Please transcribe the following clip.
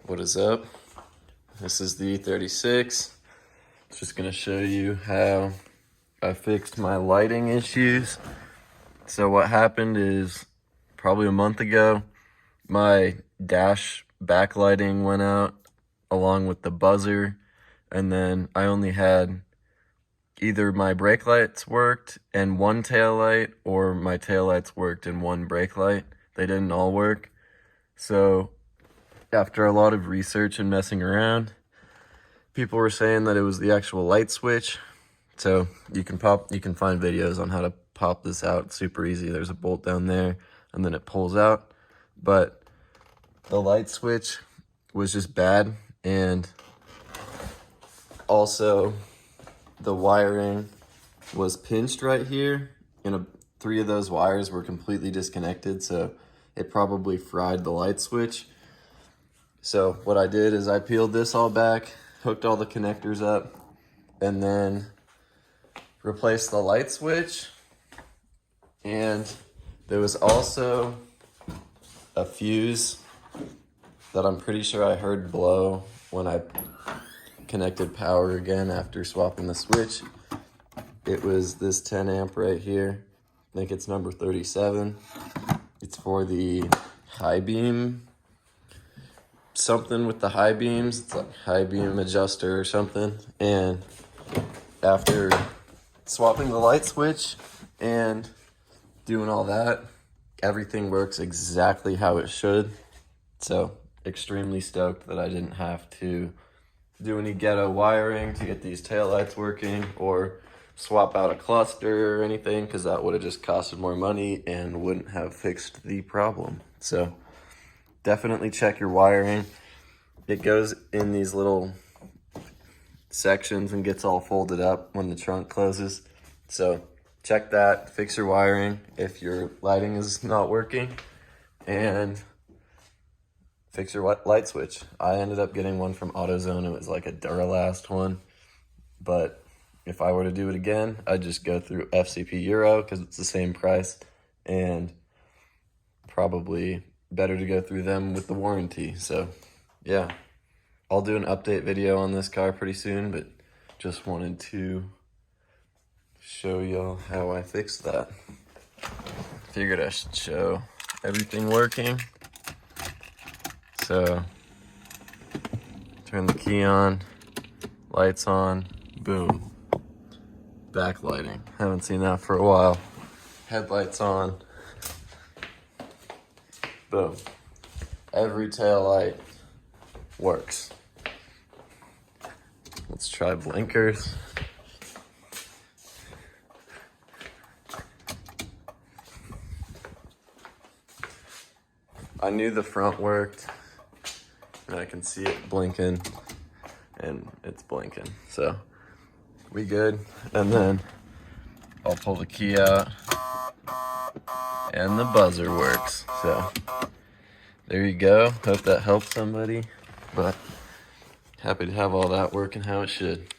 What is up? This is the E36. Just gonna show you how I fixed my lighting issues. So what happened is probably a month ago, my dash backlighting went out along with the buzzer, and then I only had either my brake lights worked and one tail light, or my tail lights worked and one brake light. They didn't all work. So after a lot of research and messing around, people were saying that it was the actual light switch. So you can find videos on how to pop this out. It's super easy. There's a bolt down there and then it pulls out. But the light switch was just bad, and also the wiring was pinched right here, and 3 of those wires were completely disconnected, so it probably fried the light switch. So what I did is I peeled this all back, hooked all the connectors up, and then replaced the light switch. And there was also a fuse that I'm pretty sure I heard blow when I connected power again after swapping the switch. It was this 10 amp right here. I think it's number 37. It's for the high beam, something with the high beams. It's like high beam adjuster or something. And after swapping the light switch and doing all that, everything works exactly how it should. So extremely stoked that I didn't have to do any ghetto wiring to get these taillights working, or swap out a cluster or anything, because that would have just costed more money and wouldn't have fixed the problem. So definitely check your wiring. It goes in these little sections and gets all folded up when the trunk closes. So check that, fix your wiring if your lighting is not working, and fix your light switch. I ended up getting one from AutoZone. It was like a Duralast one, but if I were to do it again, I'd just go through FCP Euro because it's the same price, and probably better to go through them with the warranty. So yeah, I'll do an update video on this car pretty soon, but just wanted to show y'all how I fixed that. Figured I should show everything working. So turn the key on, lights on, boom. Backlighting, haven't seen that for a while. Headlights on, boom. Every tail light works. Let's try blinkers. I knew the front worked, and I can see it blinking, and it's blinking, so we good. And then I'll pull the key out and the buzzer works. So there you go. Hope that helped somebody, but happy to have all that working how it should.